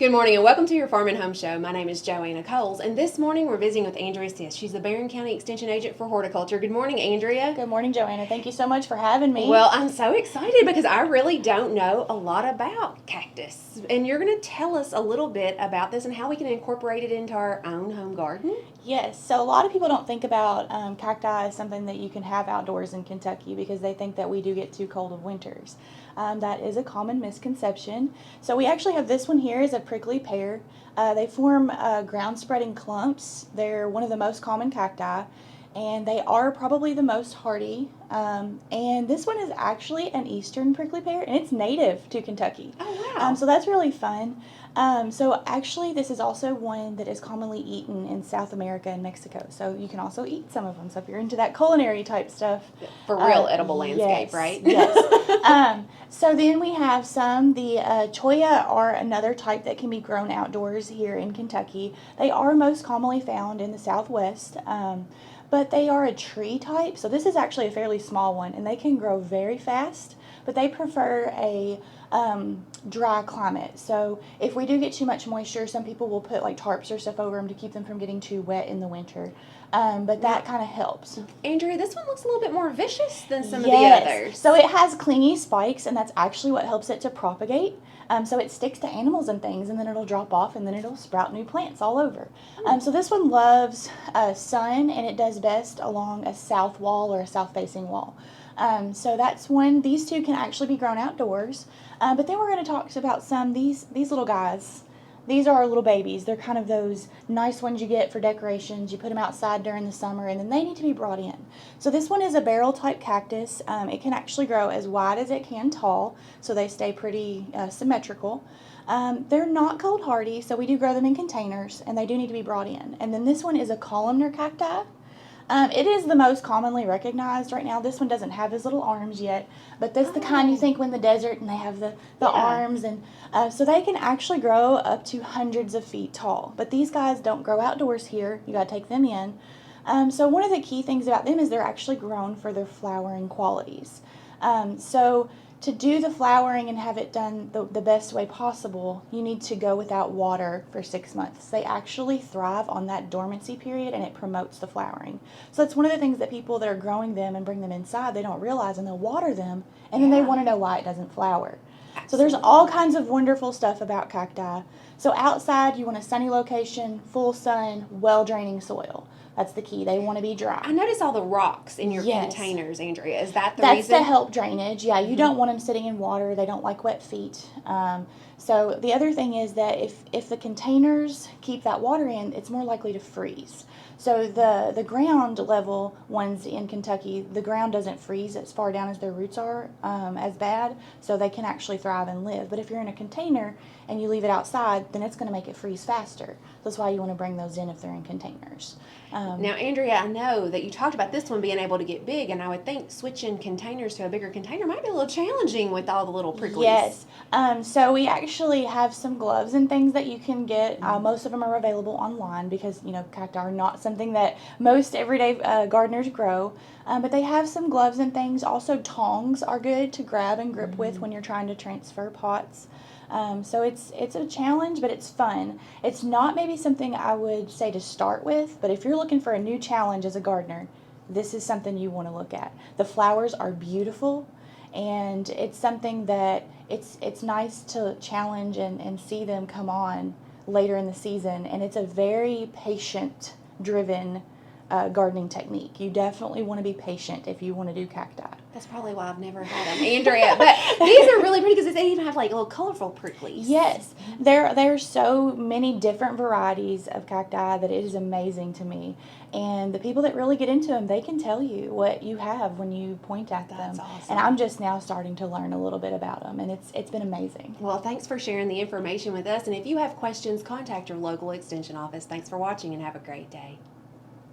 Good morning and welcome to your Farm and Home Show. My name is Joanna Coles, and this morning we're visiting with Andrea Stith. She's the Barren County Extension Agent for Horticulture. Good morning, Andrea. Good morning, Joanna. Thank you so much for having me. Well, I'm so excited because I really don't know a lot about cactus, and you're going to tell us a little bit about this and how we can incorporate it into our own home garden. Yes, so a lot of people don't think about cacti as something that you can have outdoors in Kentucky because they think that we do get too cold of winters. That is a common misconception. So we actually have this one here is a prickly pear. They form ground spreading clumps. They're one of the most common cacti, and they are probably the most hardy. And this one is actually an eastern prickly pear, and it's native to Kentucky. Oh, wow. So that's really fun. So actually, this is also one that is commonly eaten in South America and Mexico. So you can also eat some of them. So if you're into that culinary type stuff. For real edible landscape, yes, right? Yes. So then we have some. The Cholla are another type that can be grown outdoors here in Kentucky. They are most commonly found in the Southwest. But they are a tree type, so this is actually a fairly small one, and they can grow very fast, but they prefer a dry climate. So if we do get too much moisture, some people will put like tarps or stuff over them to keep them from getting too wet in the winter, but that kind of helps. Andrea, this one looks a little bit more vicious than some of the Yes. others. So it has clingy spikes, and that's actually what helps it to propagate. So it sticks to animals and things, and then it'll drop off, and then it'll sprout new plants all over. So this one loves sun, and it does best along a south wall or a south-facing wall. So that's one. These two can actually be grown outdoors. But then we're going to talk about these little guys. These are our little babies. They're kind of those nice ones you get for decorations. You put them outside during the summer, and then they need to be brought in. So this one is a barrel-type cactus. It can actually grow as wide as it can tall, so they stay pretty symmetrical. They're not cold hardy, so we do grow them in containers, and they do need to be brought in. And then this one is a columnar cacti. It is the most commonly recognized right now. This one doesn't have his little arms yet, but that's the kind you think when the desert and they have the arms. And so they can actually grow up to hundreds of feet tall. But these guys don't grow outdoors here. You got to take them in. So one of the key things about them is they're actually grown for their flowering qualities. So to do the flowering and have it done the best way possible, you need to go without water for 6 months. They actually thrive on that dormancy period, and it promotes the flowering. So that's one of the things that people that are growing them and bring them inside, they don't realize, and they'll water them, and then they want to know why it doesn't flower. Absolutely. So there's all kinds of wonderful stuff about cacti. So outside, you want a sunny location, full sun, well-draining soil. That's the key. They want to be dry. I notice all the rocks in your containers, Andrea. Is that the reason? That's to help drainage. Yeah, you don't want them sitting in water. They don't like wet feet. So the other thing is that if the containers keep that water in, it's more likely to freeze. So the ground level ones in Kentucky, the ground doesn't freeze as far down as their roots are as bad, so they can actually thrive and live. But if you're in a container and you leave it outside, then it's going to make it freeze faster. That's why you want to bring those in if they're in containers. Now, Andrea, I know that you talked about this one being able to get big, and I would think switching containers to a bigger container might be a little challenging with all the little pricklies. Yes. So we actually have some gloves and things that you can get. Most of them are available online because, cacti are not something that most everyday gardeners grow. But they have some gloves and things. Also, tongs are good to grab and grip with when you're trying to transfer pots. So it's a challenge, but it's fun. It's not maybe something I would say to start with, but if you're looking for a new challenge as a gardener, this is something you want to look at. The flowers are beautiful, and it's something that it's nice to challenge and see them come on later in the season, and it's a very patient-driven gardening technique. You definitely want to be patient if you want to do cacti. That's probably why I've never had them, Andrea. But these are really pretty because they even have like little colorful pricklies. Yes, there's so many different varieties of cacti that it is amazing to me. And the people that really get into them, they can tell you what you have when you point at them. That's awesome. And I'm just now starting to learn a little bit about them, and it's been amazing. Well, thanks for sharing the information with us. And if you have questions, contact your local extension office. Thanks for watching, and have a great day.